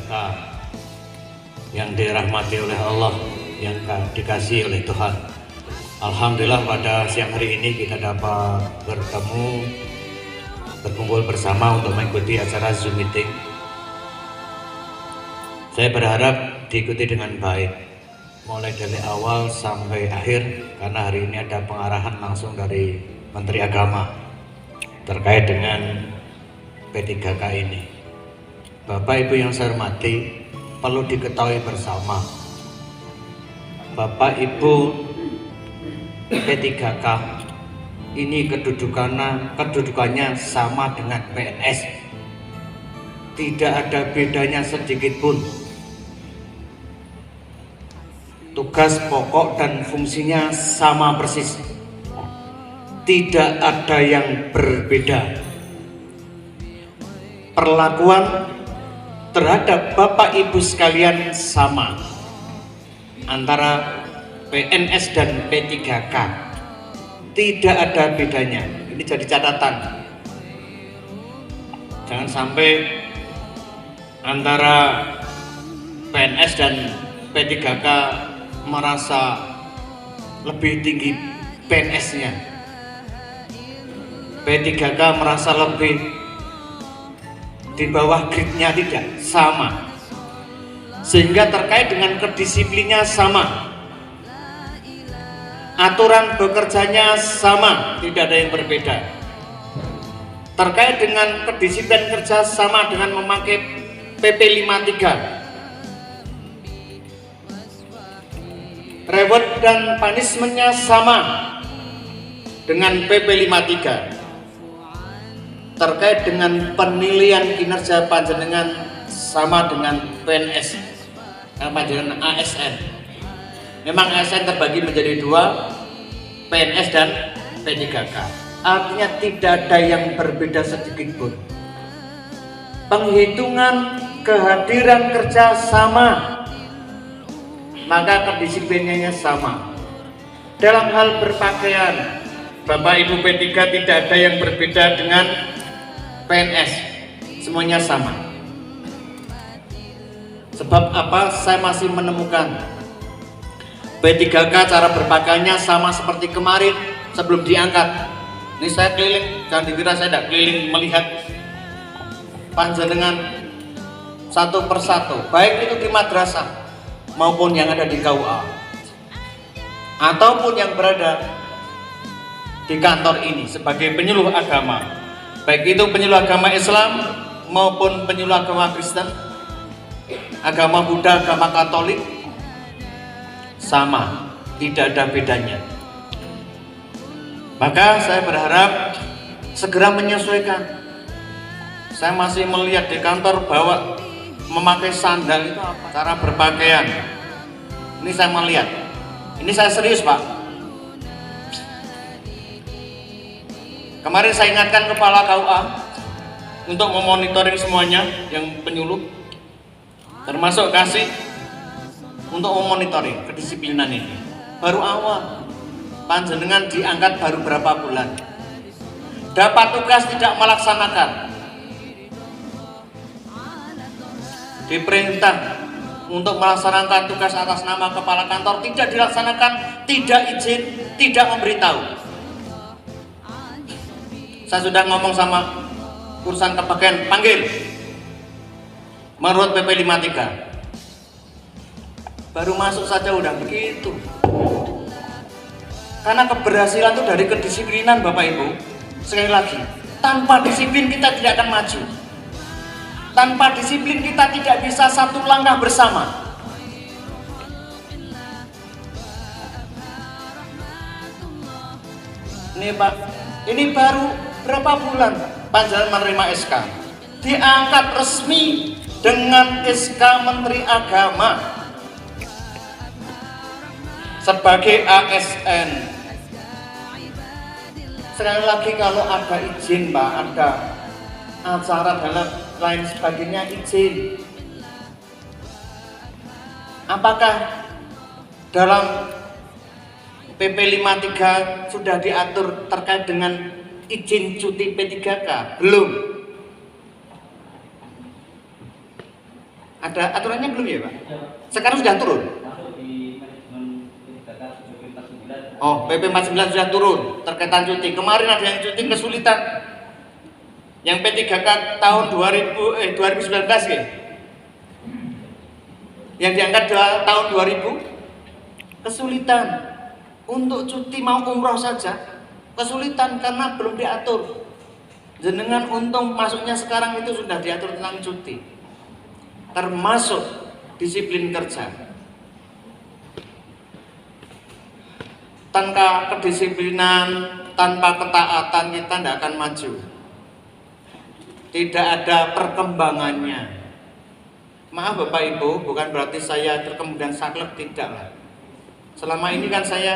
P3KK yang dirahmati oleh Allah, yang dikasih oleh Tuhan. Alhamdulillah pada siang hari ini kita dapat berkumpul bersama untuk mengikuti acara Zoom meeting. Saya berharap diikuti dengan baik mulai dari awal sampai akhir, karena hari ini ada pengarahan langsung dari Menteri Agama terkait dengan P3K ini. Bapak Ibu yang saya hormati, perlu diketahui bersama, Bapak Ibu, P3K ini kedudukannya sama dengan PNS. Tidak ada bedanya sedikit pun. Tugas pokok dan fungsinya sama persis. Tidak ada yang berbeda. Perlakuan terhadap Bapak Ibu sekalian sama antara PNS dan P3K. Tidak ada bedanya. Ini jadi catatan. Jangan sampai antara PNS dan P3K merasa lebih tinggi PNS-nya, P3K merasa lebih di bawah grade-nya. Tidak, sama. Sehingga terkait dengan kedisiplinnya sama, aturan bekerjanya sama, tidak ada yang berbeda. Terkait dengan kedisiplinan kerja sama dengan memakai PP 53. Reward dan punishmentnya sama dengan PP 53. Terkait dengan penilaian kinerja panjenengan sama dengan PNS, panjenengan ASN. Memang ASN terbagi menjadi dua, PNS dan P3K. Artinya tidak ada yang berbeda sedikit pun. Penghitungan kehadiran kerja sama, maka kedisiplinannya sama. Dalam hal berpakaian, Bapak Ibu P3 tidak ada yang berbeda dengan PNS, semuanya sama. Sebab apa? Saya masih menemukan P3K cara berpakaiannya sama seperti kemarin sebelum diangkat. Ini saya keliling, jangan dikira saya tidak keliling melihat panjenengan satu persatu, baik itu di madrasah maupun yang ada di KUA ataupun yang berada di kantor ini sebagai penyuluh agama, baik itu penyuluh agama Islam maupun penyuluh agama Kristen, agama Buddha, agama Katolik, sama, tidak ada bedanya. Maka saya berharap segera menyesuaikan. Saya masih melihat di kantor bahwa memakai sandal itu apa? Cara berpakaian. Ini saya melihat. Ini saya serius, Pak. Kemarin saya ingatkan kepala KUA untuk memonitoring semuanya yang penyuluh, termasuk kasih untuk memonitoring kedisiplinan ini. Baru awal, panjenengan diangkat baru berapa bulan, dapat tugas tidak melaksanakan, diperintah untuk melaksanakan tugas atas nama kepala kantor tidak dilaksanakan, tidak izin, tidak memberitahu. Saya sudah ngomong sama urusan kepegawaian, panggil menurut PP 53. Baru masuk saja udah begitu. Karena keberhasilan itu dari kedisiplinan, Bapak Ibu. Sekali lagi, tanpa disiplin kita tidak akan maju. Tanpa disiplin kita tidak bisa satu langkah bersama. Ini Pak, ini baru berapa bulan panjenengan menerima SK, diangkat resmi dengan SK Menteri Agama sebagai ASN. Sekali lagi, kalau ada izin, Pak, ada acara dan lain sebagainya, izin. Apakah dalam PP 53 sudah diatur terkait dengan izin cuti P3K? Belum. Ada aturannya belum ya Pak? Sekarang sudah turun? Oh, PP 49 sudah turun terkaitan cuti. Kemarin ada yang cuti kesulitan. Yang P3K tahun 2019 ya? Yang diangkat tahun 2000 kesulitan untuk cuti mau umroh saja kesulitan karena belum diatur. Jenengan untung masuknya sekarang itu sudah diatur tentang cuti, termasuk disiplin kerja. Tanpa kedisiplinan, tanpa ketaatan kita tidak akan maju. Tidak ada perkembangannya. Maaf Bapak Ibu, bukan berarti saya terkemudian saklek, tidak lah. Selama ini kan saya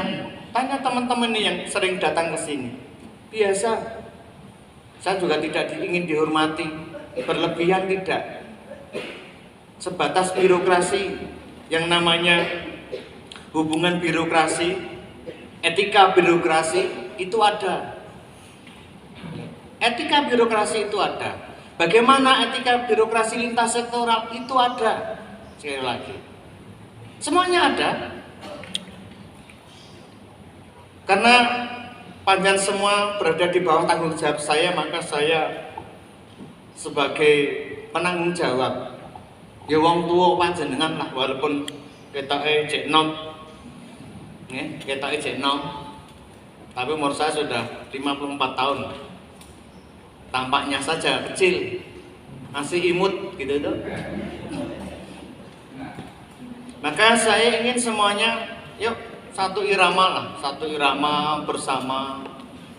tanya teman-teman nih yang sering datang ke sini. Biasa. Saya juga tidak ingin dihormati, berlebihan tidak. Sebatas birokrasi, yang namanya hubungan birokrasi, etika birokrasi itu ada. Etika birokrasi itu ada. Bagaimana etika birokrasi lintas sektoral itu ada. Sekali lagi, semuanya ada. Karena panjang semua berada di bawah tanggung jawab saya, maka saya sebagai penanggung jawab. Ya wong tua panjenengan lah, walaupun kita cek nom, kita cek nom, tapi umur saya sudah 54 tahun. Tampaknya saja kecil, masih imut gitu tuh. Maka saya ingin semuanya, yuk satu irama lah, satu irama bersama.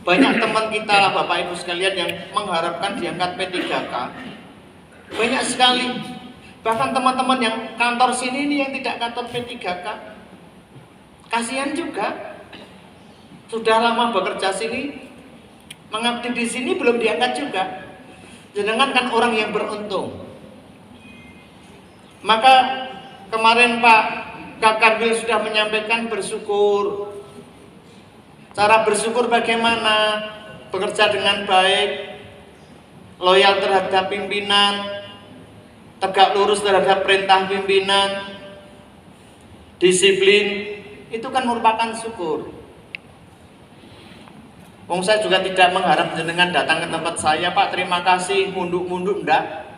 Banyak teman kita lah Bapak Ibu sekalian yang mengharapkan diangkat P3K. Banyak sekali. Bahkan teman-teman yang kantor sini ini yang tidak kantor P3K. Kasihan juga. Sudah lama bekerja sini, mengabdi di sini belum diangkat juga. Jenengan kan orang yang beruntung. Maka kemarin Pak Kakanwil sudah menyampaikan bersyukur. Cara bersyukur bagaimana? Bekerja dengan baik, loyal terhadap pimpinan, tegak lurus terhadap perintah pimpinan, disiplin, itu kan merupakan syukur. Wong saya juga tidak mengharap jenengan datang ke tempat saya, Pak, terima kasih, munduk-munduk, enggak.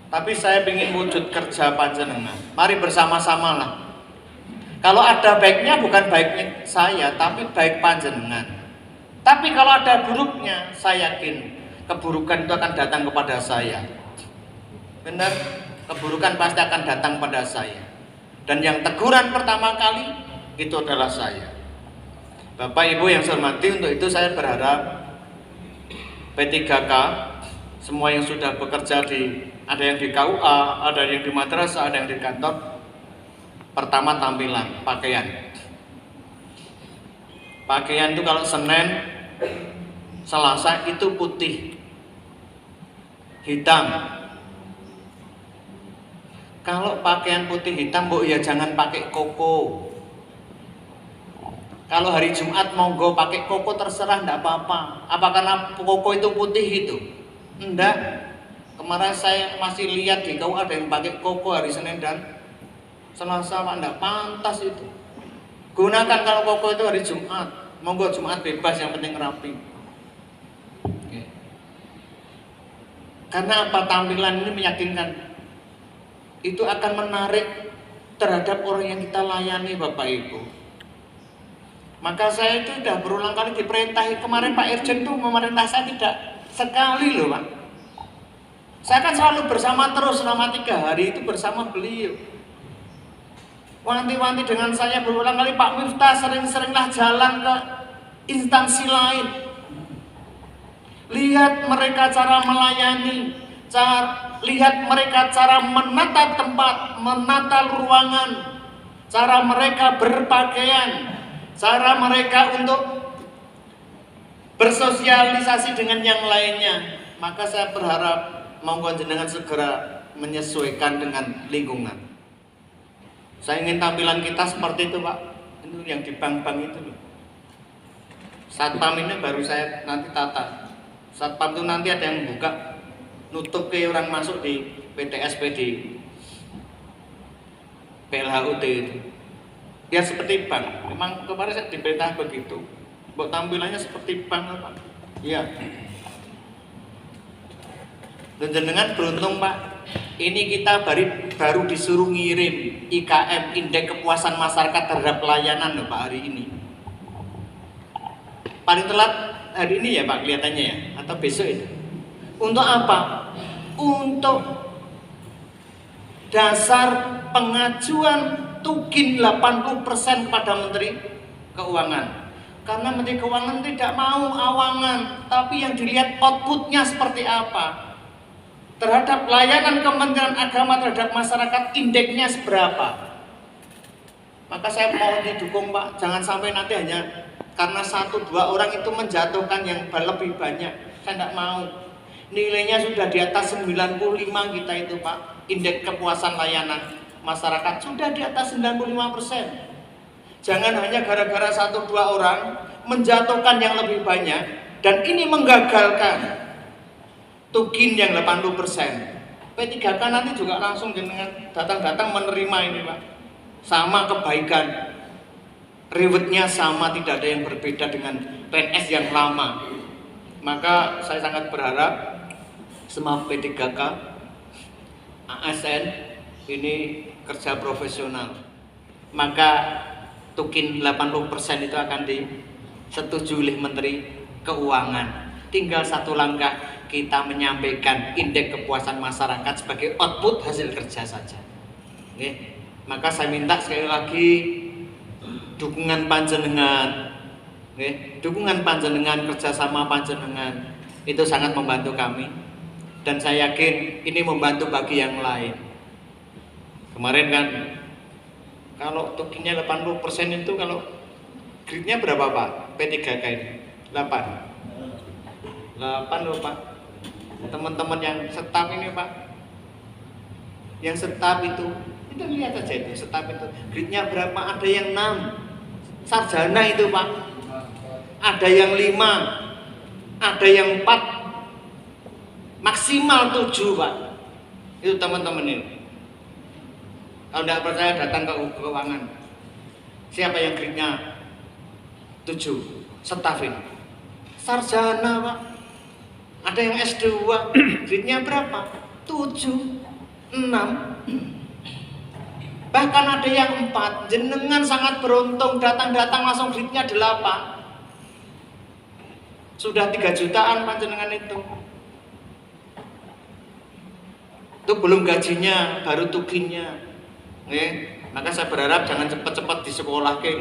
Tapi saya ingin wujud kerja panjenengan. Mari bersama-sama lah. Kalau ada baiknya bukan baiknya saya, tapi baik panjenengan. Tapi kalau ada buruknya, saya yakin keburukan itu akan datang kepada saya. Benar, keburukan pasti akan datang pada saya. Dan yang teguran pertama kali itu adalah saya. Bapak Ibu yang saya hormati, untuk itu saya berharap P3K, semua yang sudah bekerja ada yang di KUA, ada yang di madrasah, ada yang di kantor. Pertama tampilan, pakaian. Pakaian itu kalau Senin, Selasa itu putih, hitam. Kalau pakaian putih hitam, Bu, ya jangan pakai koko. Kalau hari Jumat monggo pakai koko terserah, enggak apa-apa. Apa karena koko itu putih itu? Enggak. Kemarin saya masih lihat di KUA ada yang pakai koko hari Senin dan Selasa, Pak, enggak pantas itu. Gunakan kalau koko itu hari Jumat. Monggo Jumat bebas, yang penting rapi. Oke. Karena apa? Tampilan ini meyakinkan. Itu akan menarik terhadap orang yang kita layani, Bapak Ibu. Maka saya itu sudah berulang kali diperintahi. Kemarin Pak Irjen itu memerintah saya tidak sekali loh, Pak. Saya kan selalu bersama terus selama 3 hari itu bersama beliau. Wanti-wanti dengan saya berulang kali, Pak Miftah sering-seringlah jalan ke instansi lain. Lihat mereka cara melayani, lihat mereka cara menata tempat, menata ruangan, cara mereka berpakaian, cara mereka untuk bersosialisasi dengan yang lainnya. Maka saya berharap monggo jenengan segera menyesuaikan dengan lingkungan. Saya ingin tampilan kita seperti itu, Pak. Itu yang di bank-bank itu loh. Satpam ini baru saya nanti tata. Satpam itu nanti ada yang buka, nutup ke orang masuk di PTSP di PLHUT itu. Ya seperti bank. Memang kemarin saya diberitahu begitu. Buat tampilannya seperti bank, Pak. Iya. Dan jenengan beruntung, Pak. Ini kita baru disuruh ngirim IKM, Indeks Kepuasan Masyarakat Terhadap Pelayanan loh, Pak, hari ini. Paling telat hari ini ya, Pak, kelihatannya ya, atau besok itu. Untuk apa? Untuk dasar pengajuan tukin 80% kepada Menteri Keuangan. Karena Menteri Keuangan tidak mau awangan, tapi yang dilihat outputnya seperti apa. Terhadap layanan Kementerian Agama terhadap masyarakat, indeksnya seberapa. Maka saya mohon didukung, Pak. Jangan sampai nanti hanya karena 1-2 orang itu menjatuhkan yang lebih banyak. Saya tidak mau. Nilainya sudah di atas 95 kita itu, Pak. Indeks kepuasan layanan masyarakat sudah di atas 95%. Jangan hanya gara-gara 1-2 orang menjatuhkan yang lebih banyak dan ini menggagalkan tukin yang 80%. P3K nanti juga langsung dengan datang-datang menerima ini, Pak. Sama kebaikan, rewardnya sama, tidak ada yang berbeda dengan PNS yang lama. Maka saya sangat berharap semua P3K, ASN ini kerja profesional. Maka tukin 80% itu akan disetujui oleh Menteri Keuangan. Tinggal satu langkah, kita menyampaikan indeks kepuasan masyarakat sebagai output hasil kerja saja. Oke. Maka saya minta sekali lagi dukungan panjenengan, dukungan panjenengan, kerjasama panjenengan itu sangat membantu kami. Dan saya yakin ini membantu bagi yang lain. Kemarin kan kalau tukinnya 80% itu kalau grade-nya berapa, Pak? P3K ini 8 loh, Pak. Teman-teman yang setap ini, Pak, yang setap itu lihat aja itu setap itu grade-nya berapa. Ada yang 6 sarjana itu, Pak, ada yang 5, ada yang 4, maksimal 7, Pak. Itu teman-teman ini. Kalau tidak percaya datang ke keuangan. Siapa yang grade-nya 7? Staf ini. Sarjana, Pak. Ada yang S2, grade-nya berapa? 7, 6. Bahkan ada yang 4. Jenengan sangat beruntung, datang-datang langsung grade-nya 8. Sudah 3 jutaan panjenengan itu. Itu belum gajinya, baru tukinnya. Maka saya berharap jangan cepat-cepat di sekolah ke.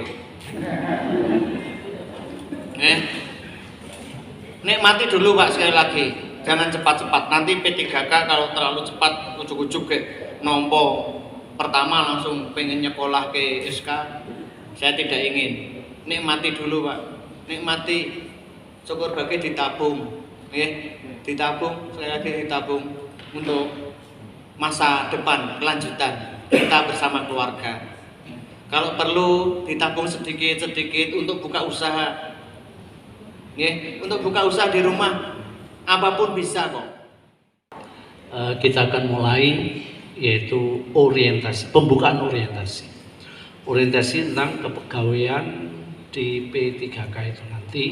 Nikmati dulu, Pak, sekali lagi. Jangan cepat-cepat. Nanti P3K kalau terlalu cepat ujuk-ujuk ke nompo pertama langsung pengen nyekolah ke SK. Saya tidak ingin. Nikmati dulu, Pak. Nikmati. Syukur bagi ditabung. Ditabung, sekali lagi ditabung untuk masa depan, kelanjutan kita bersama keluarga. Kalau perlu ditabung sedikit-sedikit untuk buka usaha. Untuk buka usaha di rumah, apapun bisa kok. Kita akan mulai yaitu orientasi, pembukaan orientasi. Orientasi tentang kepegawaian di P3K itu nanti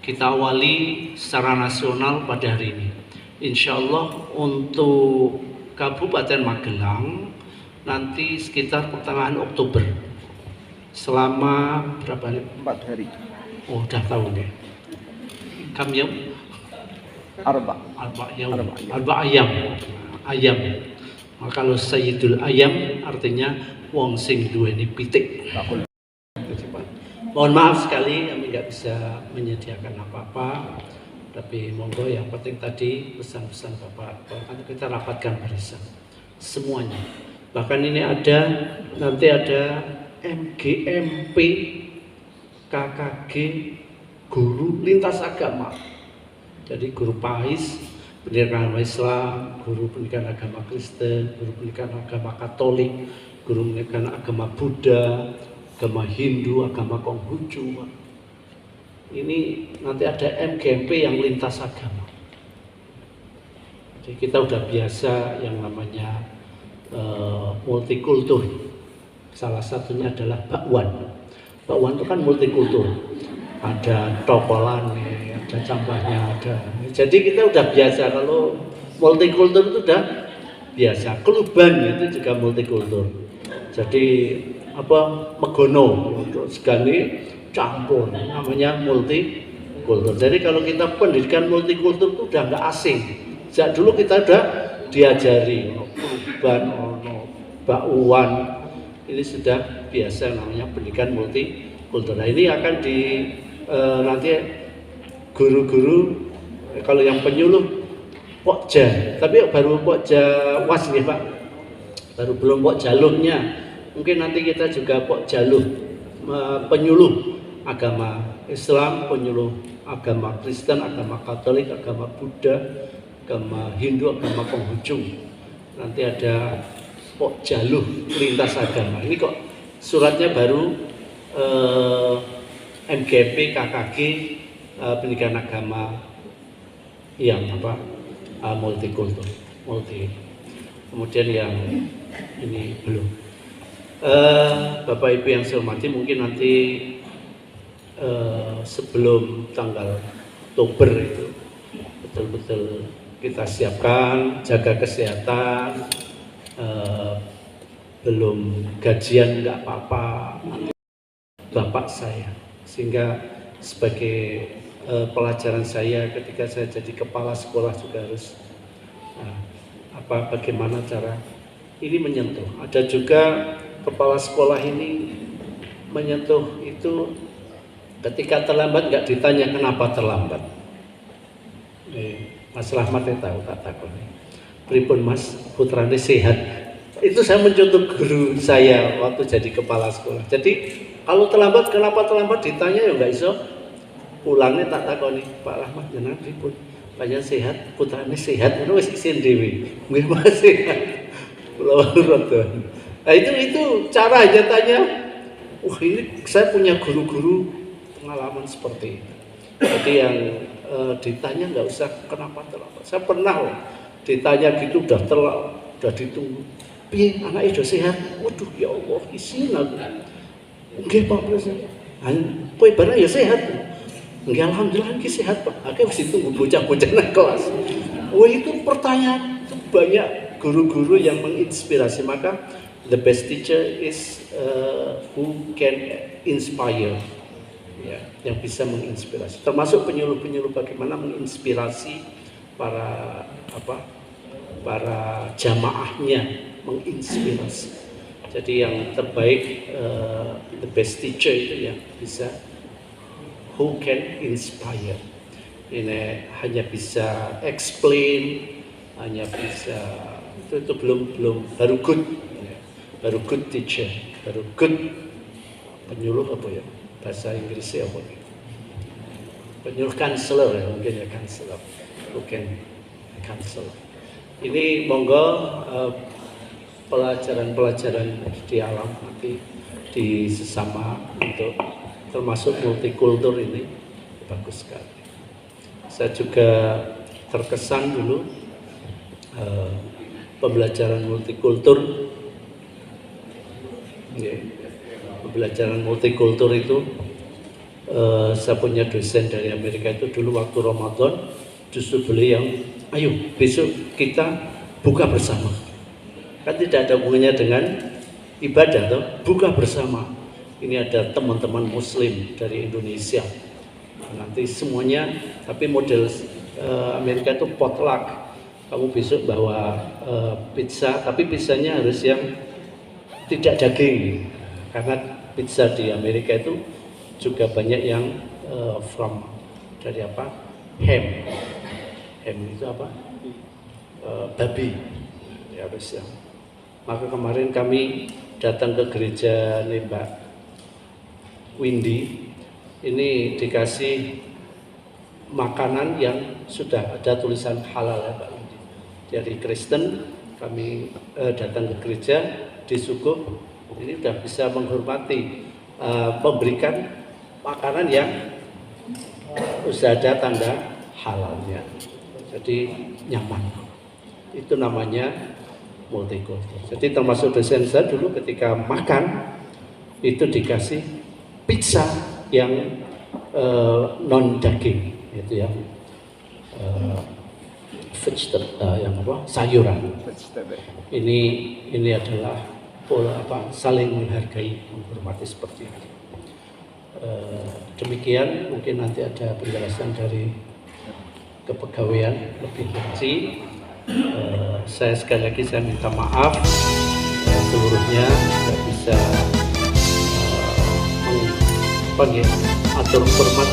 kita awali secara nasional pada hari ini. Insya Allah untuk Kabupaten Magelang nanti sekitar pertengahan Oktober selama berapa hari? 4 hari. Oh, udah tahu nih. Kam yaum? Arba ayam. Ayam. Maka kalau Sayyidul Ayam artinya wong sing duweni pitik. Mohon maaf sekali kami nggak bisa menyediakan apa-apa. Tapi monggo, yang penting tadi pesan-pesan Bapak, bahkan kita rapatkan barisan semuanya. Bahkan ini nanti ada MGMP, KKG, guru lintas agama. Jadi guru PAIS, pendidikan agama Islam, guru pendidikan agama Kristen, guru pendidikan agama Katolik, guru pendidikan agama Buddha, agama Hindu, agama Konghucu. Ini nanti ada MGMP yang lintas agama. Jadi kita udah biasa yang namanya multikultur. Salah satunya adalah bakwan. Bakwan itu kan multikultur. Ada topolannya, ada campahnya, ada. Jadi kita udah biasa kalau multikultur itu udah biasa. Keluban itu juga multikultur. Jadi megono untuk segani campur namanya multikultur. Jadi kalau kita pendidikan multikultur itu udah nggak asing. Sejak dulu kita udah diajari keluban, bakwan, ini sudah biasa namanya pendidikan multikultur. Nah ini akan nanti guru-guru kalau yang penyuluh pokja, tapi baru pokja was nih Pak, baru belum pokjaluhnya. Mungkin nanti kita juga pokjaluh penyuluh agama Islam, penyuluh agama Kristen, agama Katolik, agama Buddha, agama Hindu, agama Konghucu. Nanti ada pokjaluh lintas agama. Ini kok suratnya baru MGP, KKG, pendidikan agama yang multikultur, kemudian yang ini belum. Bapak Ibu yang saya hormati, mungkin nanti sebelum tanggal Oktober itu betul-betul kita siapkan, jaga kesehatan, belum gajian nggak apa-apa, Bapak saya, sehingga sebagai pelajaran saya ketika saya jadi kepala sekolah juga harus bagaimana cara ini menyentuh. Ada juga kepala sekolah ini menyentuh itu ketika terlambat nggak ditanya kenapa terlambat. Mas Rahmat tahu katakan, pripun Mas putrane sehat. Itu saya mencontoh guru saya waktu jadi kepala sekolah. Jadi kalau terlambat, kenapa terlambat ditanya ya nggak iso. Pulangnya tak takoni, Pak Rahmat jenengan pripun? Panjenengan sehat, putrane sehat, ngono wis isin dhewe. Nggih Mas sehat. Kula rada. Nah itu cara aja tanya. Wah ini saya punya guru-guru pengalaman seperti itu. Jadi yang ditanya nggak usah kenapa terlambat. Saya pernah loh ditanya gitu udah ditunggu. Piye anake do sehat? Waduh ya Allah, isin aku. Nggih Pak Presiden. Kowe barang ya sehat. Nggih alhamdulillah iki sehat Pak. Aku wis ditunggu bocah-bocah nang kelas. Wah itu pertanyaan itu banyak guru-guru yang menginspirasi. Maka the best teacher is who can inspire. Ya, yang bisa menginspirasi. Termasuk penyuluh-penyuluh bagaimana menginspirasi para jamaahnya, menginspirasi. Jadi yang terbaik, the best teacher itu yang bisa who can inspire. Ini hanya bisa explain, hanya bisa itu belum baru good, ya. Baru good teacher, baru good penyuluh apa ya bahasa Inggrisnya apa? Penyuluh counselor ya mungkin ya counselor, who can counselor. Ini monggo pelajaran-pelajaran di alam nanti di sesama untuk termasuk multikultur ini bagus sekali. Saya juga terkesan dulu pembelajaran multikultur. Pembelajaran multikultur itu saya punya dosen dari Amerika itu dulu waktu Ramadan justru beliau ayo besok kita buka bersama. Kan tidak ada hubungannya dengan ibadah toh, buka bersama. Ini ada teman-teman muslim dari Indonesia. Nanti semuanya tapi model Amerika itu potluck. Kamu besok bawa pizza, tapi pizzanya harus yang tidak daging. Karena pizza di Amerika itu juga banyak yang dari ham itu babi ya harus ya. Maka kemarin kami datang ke gereja Mbak Windy, ini dikasih makanan yang sudah ada tulisan halal ya Pak Windy. Dari Kristen kami datang ke gereja disuguh, ini sudah bisa menghormati memberikan makanan yang sudah ada tanda halalnya, jadi nyaman. itu namanya multikultur. Jadi termasuk dosen saya dulu ketika makan itu dikasih pizza yang non daging, itu yang vegetable, yang apa, sayuran. Ini adalah pola saling menghargai, menghormati seperti itu. Demikian, mungkin nanti ada penjelasan dari kepegawaian lebih rinci. Saya sekali lagi saya minta maaf seluruhnya tidak bisa atur hormat